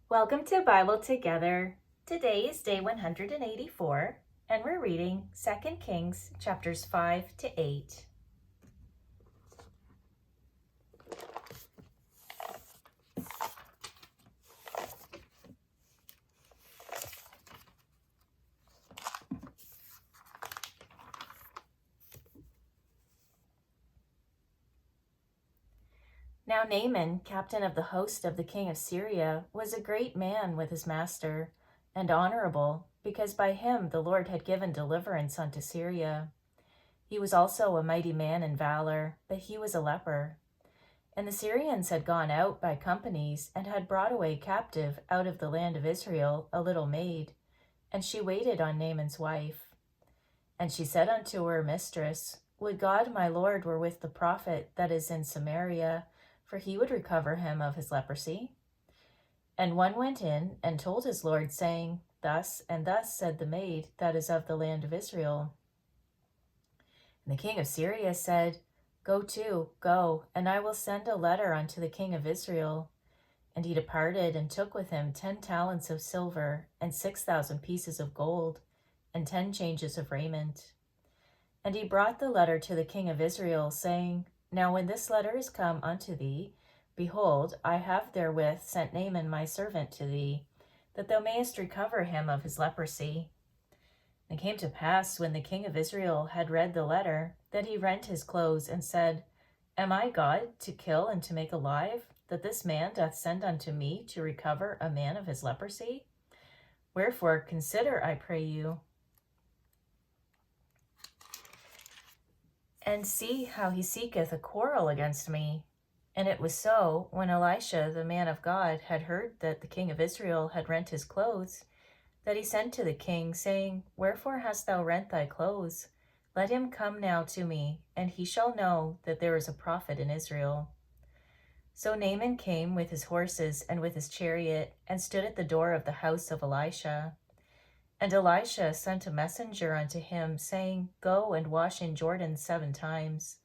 Welcome to Bible Together. Today is day 184, and we're reading 2 Kings chapters 5 to 8. Now Naaman, captain of the host of the king of Syria, was a great man with his master, and honorable, because by him the Lord had given deliverance unto Syria. He was also a mighty man in valor, but he was a leper. And the Syrians had gone out by companies, and had brought away captive out of the land of Israel a little maid, and she waited on Naaman's wife. And she said unto her mistress, Would God my Lord were with the prophet that is in Samaria, for he would recover him of his leprosy. And one went in and told his Lord, saying, Thus and thus said the maid that is of the land of Israel. And the king of Syria said, Go, and I will send a letter unto the king of Israel. And he departed and took with him 10 talents of silver, and 6,000 pieces of gold, and 10 changes of raiment. And he brought the letter to the king of Israel, saying, Now when this letter is come unto thee, behold, I have therewith sent Naaman my servant to thee, that thou mayest recover him of his leprosy. And it came to pass, when the king of Israel had read the letter, that he rent his clothes, and said, Am I God to kill and to make alive, that this man doth send unto me to recover a man of his leprosy? Wherefore consider, I pray you, and see how he seeketh a quarrel against me. And it was so, when Elisha the man of God had heard that the king of Israel had rent his clothes, that he sent to the king, saying, Wherefore hast thou rent thy clothes? Let him come now to me, and he shall know that there is a prophet in Israel. So Naaman came with his horses and with his chariot, and stood at the door of the house of Elisha. And Elisha sent a messenger unto him, saying, Go and wash in Jordan 7 times,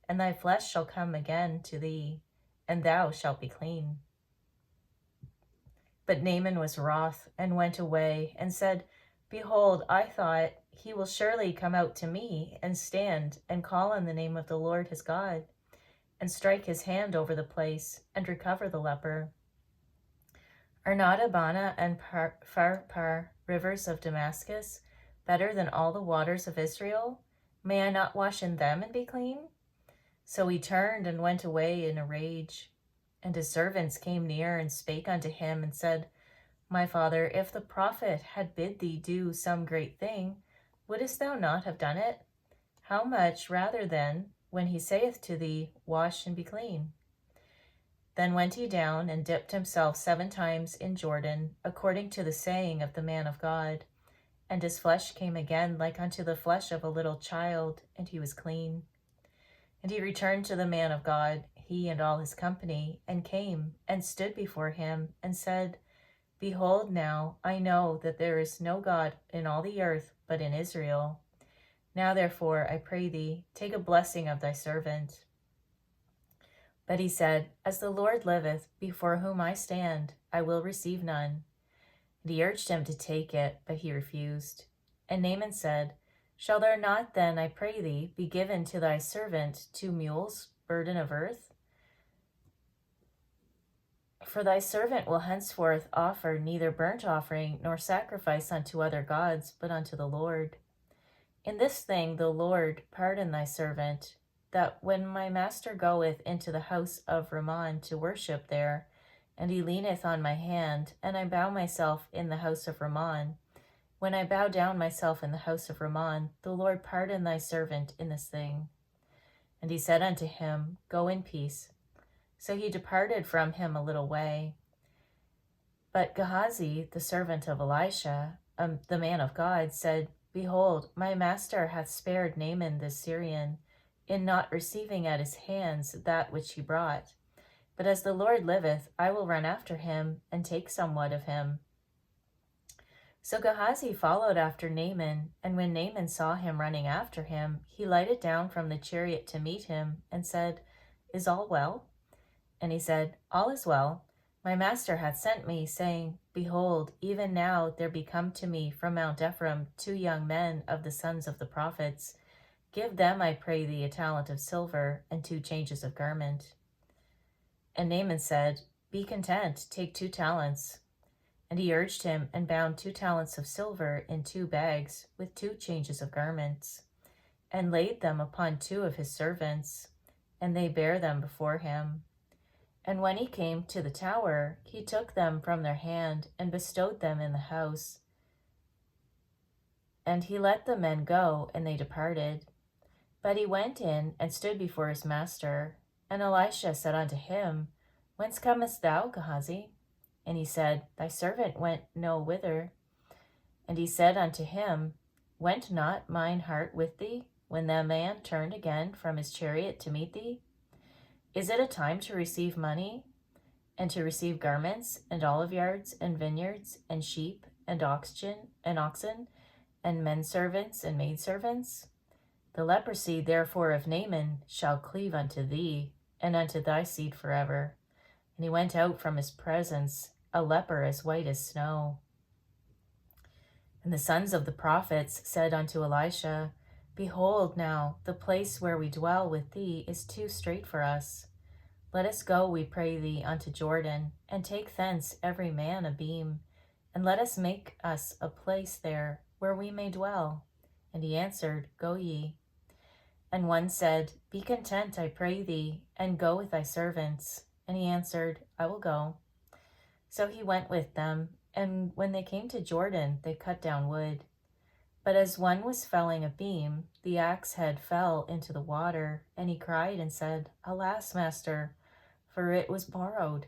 and thy flesh shall come again to thee, and thou shalt be clean. But Naaman was wroth, and went away, and said, Behold, I thought, he will surely come out to me, and stand, and call on the name of the Lord his God, and strike his hand over the place, and recover the leper. Are not Abana and Pharpar, rivers of Damascus, better than all the waters of Israel? May I not wash in them and be clean? So he turned and went away in a rage. And his servants came near and spake unto him, and said, My father, if the prophet had bid thee do some great thing, wouldest thou not have done it? How much rather then, when he saith to thee, Wash and be clean? Then went he down and dipped himself 7 times in Jordan, according to the saying of the man of God. And his flesh came again like unto the flesh of a little child, and he was clean. And he returned to the man of God, he and all his company, and came and stood before him, and said, Behold now, I know that there is no God in all the earth but in Israel. Now therefore, I pray thee, take a blessing of thy servant. But he said, As the Lord liveth, before whom I stand, I will receive none. And he urged him to take it, but he refused. And Naaman said, Shall there not then, I pray thee, be given to thy servant 2 mules, burden of earth? For thy servant will henceforth offer neither burnt offering nor sacrifice unto other gods, but unto the Lord. In this thing the Lord pardon thy servant, that when my master goeth into the house of Rimmon to worship there, and he leaneth on my hand, and I bow myself in the house of Rimmon, when I bow down myself in the house of Rimmon, the Lord pardon thy servant in this thing. And he said unto him, Go in peace. So he departed from him a little way. But Gehazi, the servant of Elisha, the man of God, said, Behold, my master hath spared Naaman the Syrian, in not receiving at his hands that which he brought. But as the Lord liveth, I will run after him, and take somewhat of him. So Gehazi followed after Naaman, and when Naaman saw him running after him, he lighted down from the chariot to meet him, and said, Is all well? And he said, All is well. My master hath sent me, saying, Behold, even now there be come to me from Mount Ephraim 2 young men of the sons of the prophets. Give them, I pray thee, a talent of silver and 2 changes of garment. And Naaman said, Be content, take 2 talents. And he urged him, and bound 2 talents of silver in 2 bags, with 2 changes of garments, and laid them upon 2 of his servants, and they bare them before him. And when he came to the tower, he took them from their hand, and bestowed them in the house. And he let the men go, and they departed. But he went in, and stood before his master. And Elisha said unto him, Whence comest thou, Gehazi? And he said, Thy servant went no whither. And he said unto him, Went not mine heart with thee, when the man turned again from his chariot to meet thee? Is it a time to receive money, and to receive garments, and olive yards, and vineyards, and sheep, and oxen, and menservants, and maidservants? The leprosy therefore of Naaman shall cleave unto thee, and unto thy seed forever. And he went out from his presence, a leper as white as snow. And the sons of the prophets said unto Elisha, Behold now, the place where we dwell with thee is too strait for us. Let us go, we pray thee, unto Jordan, and take thence every man a beam, and let us make us a place there where we may dwell. And he answered, Go ye. And one said, Be content, I pray thee, and go with thy servants. And he answered, I will go. So he went with them, and when they came to Jordan, they cut down wood. But as one was felling a beam, the axe head fell into the water, and he cried and said, Alas, master, for it was borrowed.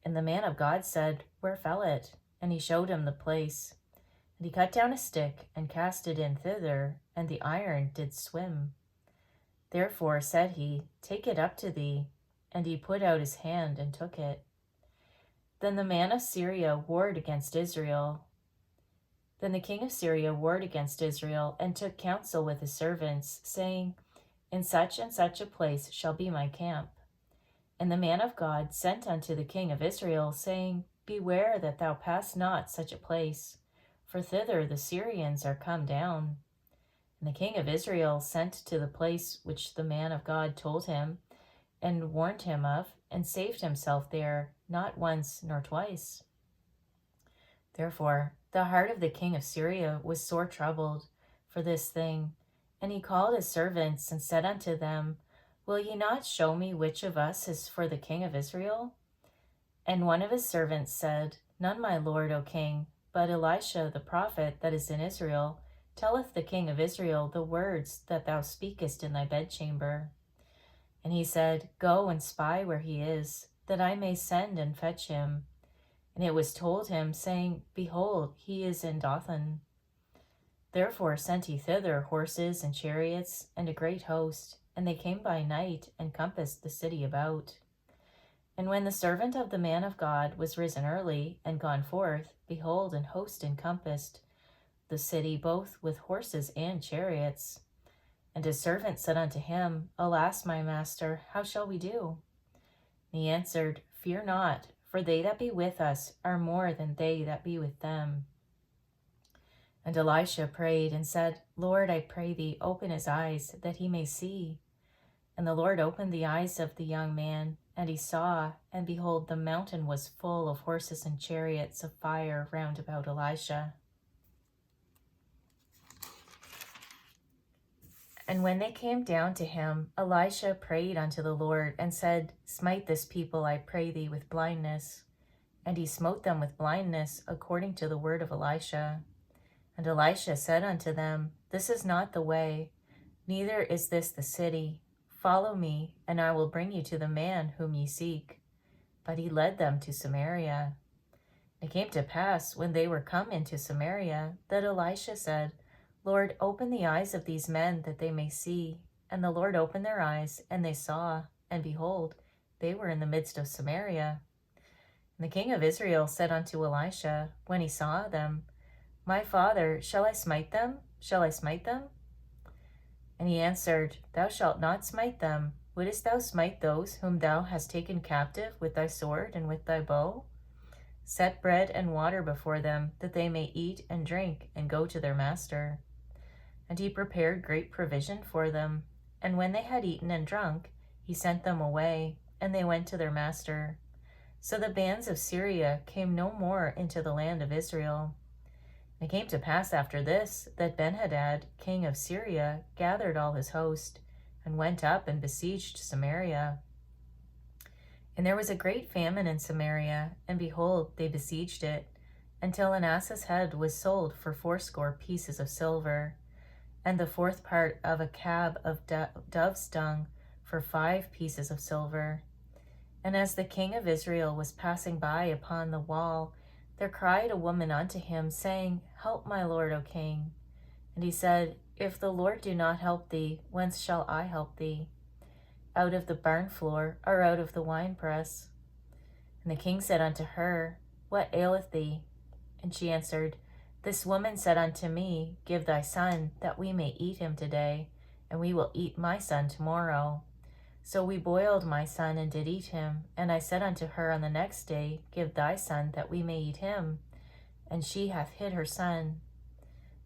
And the man of God said, Where fell it? And he showed him the place. And he cut down a stick, and cast it in thither, and the iron did swim. Therefore said he, Take it up to thee. And he put out his hand and took it. Then the man of Syria warred against Israel. Then the king of Syria warred against Israel, and took counsel with his servants, saying, In such and such a place shall be my camp. And the man of God sent unto the king of Israel, saying, Beware that thou pass not such a place, for thither the Syrians are come down. And the king of Israel sent to the place which the man of God told him, and warned him of, and saved himself there, not once nor twice. Therefore the heart of the king of Syria was sore troubled for this thing, and he called his servants, and said unto them, Will ye not show me which of us is for the king of Israel? And one of his servants said, None, my lord, O king, but Elisha the prophet that is in Israel telleth the king of Israel the words that thou speakest in thy bedchamber. And he said, Go and spy where he is, that I may send and fetch him. And it was told him, saying, Behold, he is in Dothan. Therefore sent he thither horses and chariots, and a great host, and they came by night, and compassed the city about. And when the servant of the man of God was risen early, and gone forth, behold, an host encompassed the city, both with horses and chariots. And his servant said unto him, Alas, my master, how shall we do? And he answered, Fear not, for they that be with us are more than they that be with them. And Elisha prayed and said, Lord, I pray thee, open his eyes, that he may see. And the Lord opened the eyes of the young man, and he saw, and behold, the mountain was full of horses and chariots of fire round about Elisha. And when they came down to him, Elisha prayed unto the Lord, and said, Smite this people, I pray thee, with blindness. And he smote them with blindness, according to the word of Elisha. And Elisha said unto them, This is not the way, neither is this the city. Follow me, and I will bring you to the man whom ye seek. But he led them to Samaria. It came to pass, when they were come into Samaria, that Elisha said, Lord, open the eyes of these men, that they may see. And the Lord opened their eyes, and they saw, and behold, they were in the midst of Samaria. And the king of Israel said unto Elisha, when he saw them, My father, shall I smite them? Shall I smite them? And he answered, Thou shalt not smite them, Wouldst thou smite those whom thou hast taken captive with thy sword and with thy bow? Set bread and water before them, that they may eat and drink and go to their master. And he prepared great provision for them. And when they had eaten and drunk, he sent them away, and they went to their master. So the bands of Syria came no more into the land of Israel. And it came to pass after this, that Benhadad, king of Syria, gathered all his host, and went up and besieged Samaria. And there was a great famine in Samaria, and behold, they besieged it, until an ass's head was sold for 80 pieces of silver, and the 4th part of a cab of dove's dung for 5 pieces of silver. And as the king of Israel was passing by upon the wall, there cried a woman unto him, saying, Help, my lord, O king. And he said, If the Lord do not help thee, whence shall I help thee? Out of the barn floor, or out of the winepress? And the king said unto her, What aileth thee? And she answered, This woman said unto me, Give thy son, that we may eat him today, and we will eat my son tomorrow. So we boiled my son and did eat him. And I said unto her on the next day, Give thy son, that we may eat him. And she hath hid her son.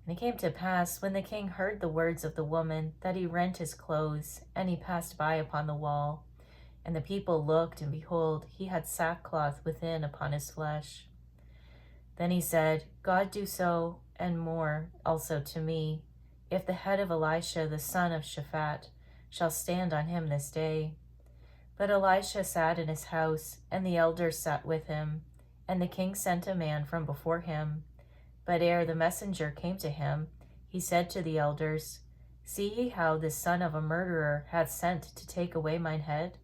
And it came to pass, when the king heard the words of the woman, that he rent his clothes, and he passed by upon the wall. And the people looked, and behold, he had sackcloth within upon his flesh. Then he said, God do so, and more also to me, if the head of Elisha the son of Shaphat shall stand on him this day. But Elisha sat in his house, and the elders sat with him, and the king sent a man from before him. But ere the messenger came to him, he said to the elders, See ye how this son of a murderer hath sent to take away mine head?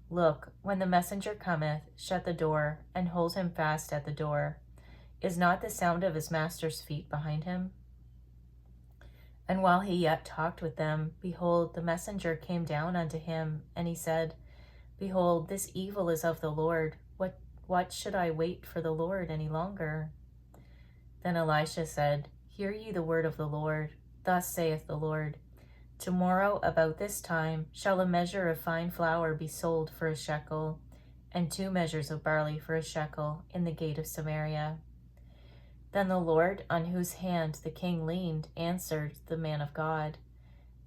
Look, when the messenger cometh, shut the door, and hold him fast at the door. Is not the sound of his master's feet behind him? And while he yet talked with them, behold, the messenger came down unto him, and he said, Behold, this evil is of the Lord. What should I wait for the Lord any longer? Then Elisha said, Hear ye the word of the Lord. Thus saith the Lord, Tomorrow about this time shall a measure of fine flour be sold for a shekel, and 2 measures of barley for a shekel in the gate of Samaria. Then the Lord, on whose hand the king leaned, answered the man of God,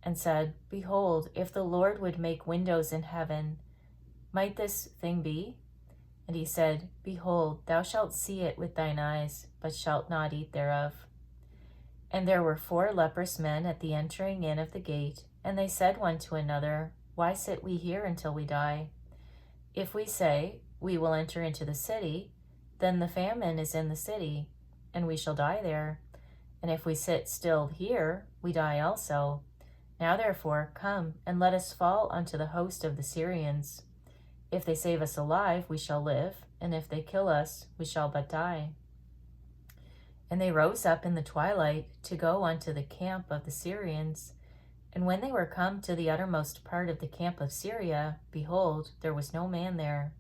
and said, Behold, if the Lord would make windows in heaven, might this thing be? And he said, Behold, thou shalt see it with thine eyes, but shalt not eat thereof. And there were 4 leprous men at the entering in of the gate, and they said one to another, Why sit we here until we die? If we say, We will enter into the city, then the famine is in the city, and we shall die there. And if we sit still here, we die also. Now therefore, come, and let us fall unto the host of the Syrians. If they save us alive, we shall live, and if they kill us, we shall but die. And they rose up in the twilight to go unto the camp of the Syrians. And when they were come to the uttermost part of the camp of Syria, behold, there was no man there.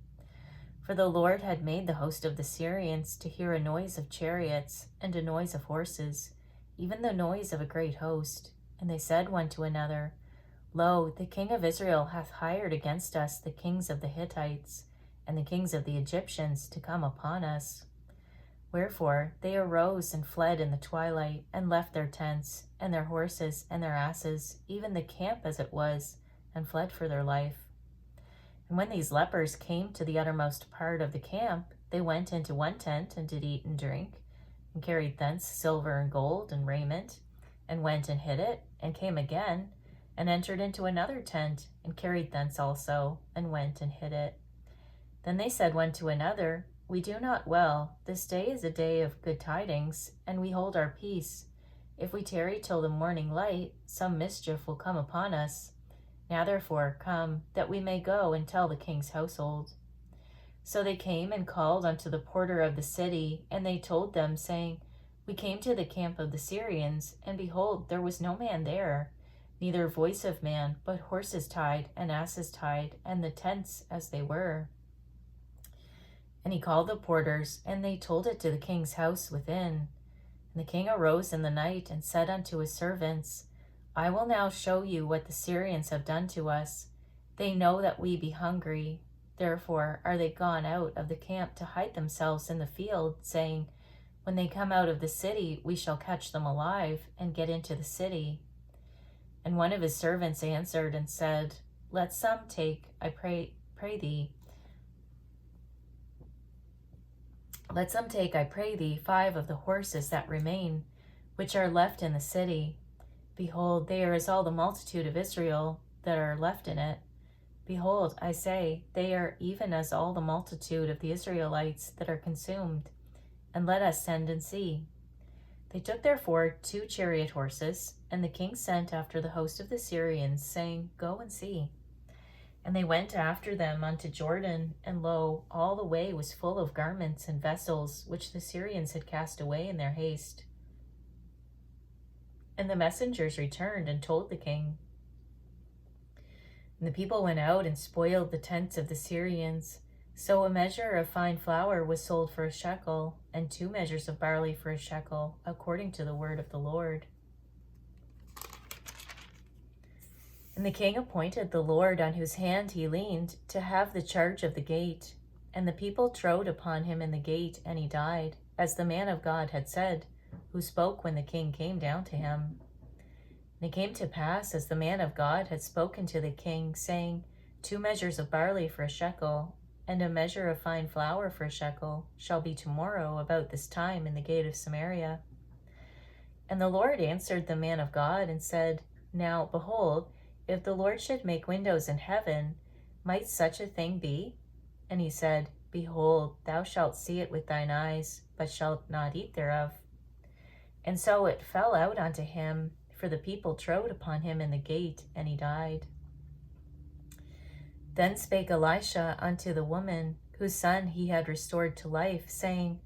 For the Lord had made the host of the Syrians to hear a noise of chariots and a noise of horses, even the noise of a great host. And they said one to another, Lo, the king of Israel hath hired against us the kings of the Hittites and the kings of the Egyptians to come upon us. Wherefore they arose and fled in the twilight, and left their tents, and their horses, and their asses, even the camp as it was, and fled for their life. And when these lepers came to the uttermost part of the camp, they went into one tent, and did eat and drink, and carried thence silver and gold and raiment, and went and hid it, and came again, and entered into another tent, and carried thence also, and went and hid it. Then they said one to another, We do not well. This day is a day of good tidings, and we hold our peace. If we tarry till the morning light, some mischief will come upon us. Now therefore come, that we may go and tell the king's household. So they came and called unto the porter of the city, and they told them, saying, We came to the camp of the Syrians, and behold, there was no man there, neither voice of man, but horses tied, and asses tied, and the tents as they were. And he called the porters, and they told it to the king's house within. And the king arose in the night, and said unto his servants, I will now show you what the Syrians have done to us. They know that we be hungry. Therefore are they gone out of the camp to hide themselves in the field, saying, when they come out of the city, we shall catch them alive and get into the city. And one of his servants answered and said, let some take, I pray thee, let some take, I pray thee, 5 of the horses that remain, which are left in the city. Behold, they are as all the multitude of Israel that are left in it. Behold, I say, they are even as all the multitude of the Israelites that are consumed. And let us send and see. They took therefore 2 chariot horses, and the king sent after the host of the Syrians, saying, go and see. And they went after them unto Jordan, and lo, all the way was full of garments and vessels, which the Syrians had cast away in their haste. And the messengers returned and told the king. And the people went out and spoiled the tents of the Syrians. So a measure of fine flour was sold for a shekel, and 2 measures of barley for a shekel, according to the word of the Lord. And the king appointed the Lord on whose hand he leaned to have the charge of the gate. And the people trode upon him in the gate, and he died, as the man of God had said, who spoke when the king came down to him. And it came to pass, as the man of God had spoken to the king, saying, 2 measures of barley for a shekel, and a measure of fine flour for a shekel, shall be tomorrow about this time in the gate of Samaria. And the Lord answered the man of God and said, now, behold, if the Lord should make windows in heaven, might such a thing be? And he said, behold, thou shalt see it with thine eyes, but shalt not eat thereof. And so it fell out unto him, for the people trode upon him in the gate, and he died. Then spake Elisha unto the woman, whose son he had restored to life, saying,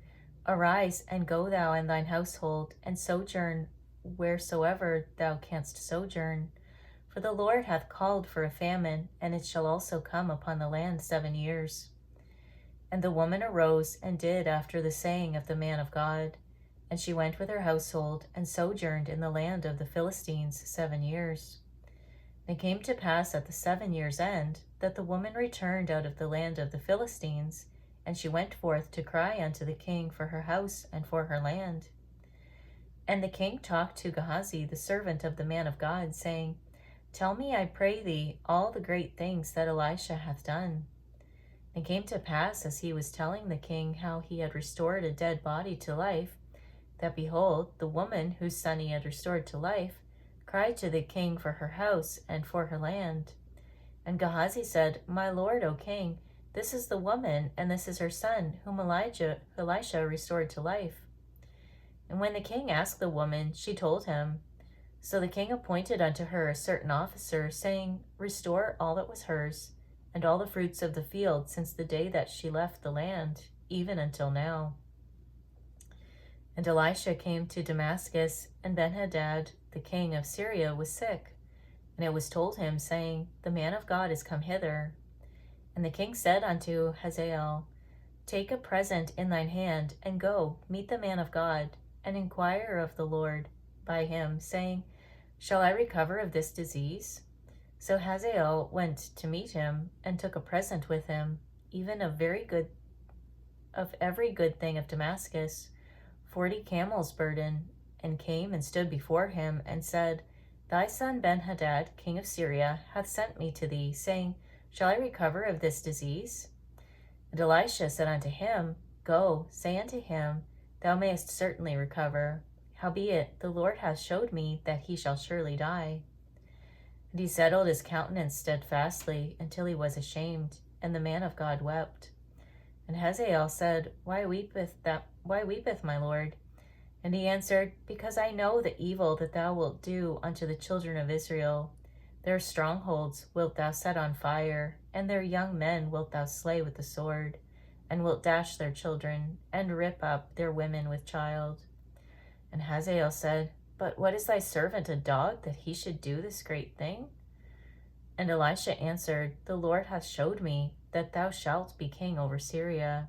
arise, and go thou and thine household, and sojourn wheresoever thou canst sojourn. For the Lord hath called for a famine, and it shall also come upon the land 7 years. And the woman arose and did after the saying of the man of God. And she went with her household, and sojourned in the land of the Philistines 7 years. And it came to pass at the 7 years' end, that the woman returned out of the land of the Philistines, and she went forth to cry unto the king for her house and for her land. And the king talked to Gehazi, the servant of the man of God, saying, tell me, I pray thee, all the great things that Elisha hath done. And it came to pass, as he was telling the king how he had restored a dead body to life, that behold, the woman whose son he had restored to life cried to the king for her house and for her land. And Gehazi said, my lord, O king, this is the woman, and this is her son, whom Elisha restored to life. And when the king asked the woman, she told him. So the king appointed unto her a certain officer, saying, restore all that was hers, and all the fruits of the field since the day that she left the land, even until now. And Elisha came to Damascus, and Benhadad, the king of Syria, was sick. And it was told him, saying, the man of God is come hither. And the king said unto Hazael, take a present in thine hand, and go, meet the man of God, and inquire of the Lord by him, saying, shall I recover of this disease? So Hazael went to meet him, and took a present with him, even of every good thing of Damascus, 40 camels' burden, and came and stood before him, and said, thy son Benhadad, king of Syria, hath sent me to thee, saying, shall I recover of this disease? And Elisha said unto him, go, say unto him, thou mayest certainly recover. Howbeit, the Lord hath showed me that he shall surely die. And he settled his countenance steadfastly until he was ashamed, and the man of God wept. And Hazael said, why weepeth my lord? And he answered, because I know the evil that thou wilt do unto the children of Israel. Their strongholds wilt thou set on fire, and their young men wilt thou slay with the sword, and wilt dash their children, and rip up their women with child. And Hazael said, but what is thy servant a dog, that he should do this great thing? And Elisha answered, the Lord hath showed me that thou shalt be king over Syria.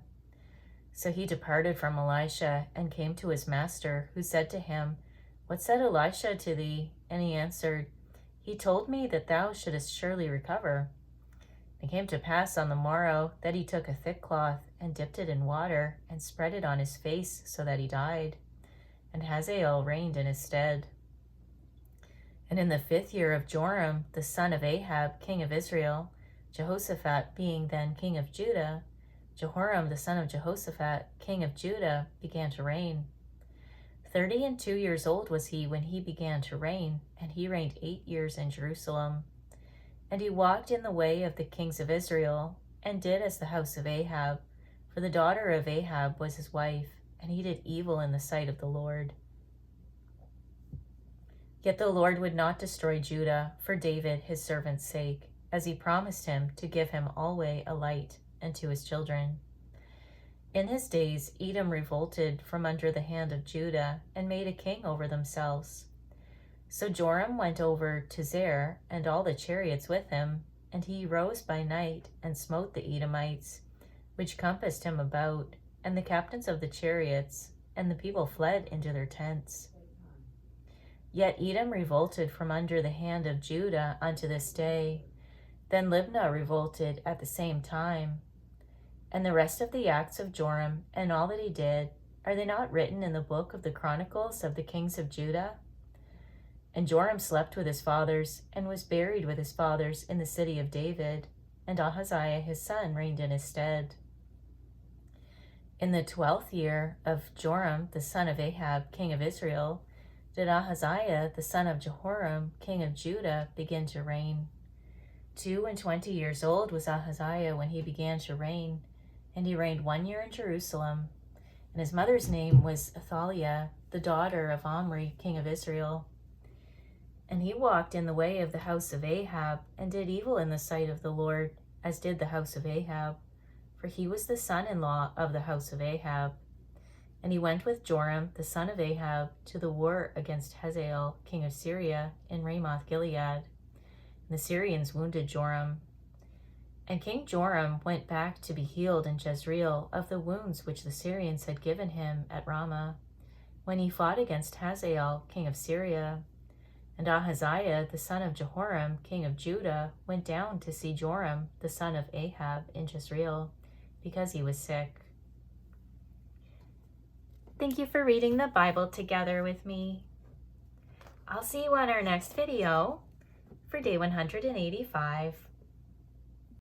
So he departed from Elisha, and came to his master, who said to him, what said Elisha to thee? And he answered, he told me that thou shouldest surely recover. It came to pass on the morrow that he took a thick cloth and dipped it in water and spread it on his face so that he died. And Hazael reigned in his stead. And in the 5th year of Joram, the son of Ahab, king of Israel, Jehoshaphat being then king of Judah, Jehoram, the son of Jehoshaphat, king of Judah, began to reign. 32 years old was he when he began to reign, and he reigned 8 years in Jerusalem. And he walked in the way of the kings of Israel, and did as the house of Ahab, for the daughter of Ahab was his wife, and he did evil in the sight of the Lord. Yet the Lord would not destroy Judah for David his servant's sake, as he promised him to give him alway a light, and to his children. In his days Edom revolted from under the hand of Judah, and made a king over themselves. So Joram went over to Zair, and all the chariots with him, and he rose by night, and smote the Edomites, which compassed him about, and the captains of the chariots, and the people fled into their tents. Yet Edom revolted from under the hand of Judah unto this day. Then Libnah revolted at the same time. And the rest of the acts of Joram, and all that he did, are they not written in the book of the Chronicles of the kings of Judah? And Joram slept with his fathers, and was buried with his fathers in the city of David, and Ahaziah his son reigned in his stead. In the 12th year of Joram the son of Ahab, king of Israel, did Ahaziah the son of Jehoram, king of Judah, begin to reign. 22 years old was Ahaziah when he began to reign, and he reigned 1 year in Jerusalem. And his mother's name was Athaliah, the daughter of Omri, king of Israel. And he walked in the way of the house of Ahab, and did evil in the sight of the Lord, as did the house of Ahab, for he was the son-in-law of the house of Ahab. And he went with Joram, the son of Ahab, to the war against Hazael, king of Syria, in Ramoth Gilead. And the Syrians wounded Joram. And King Joram went back to be healed in Jezreel of the wounds which the Syrians had given him at Ramah, when he fought against Hazael, king of Syria. And Ahaziah, the son of Jehoram, king of Judah, went down to see Joram, the son of Ahab, in Jezreel, because he was sick. Thank you for reading the Bible together with me. I'll see you on our next video for day 185.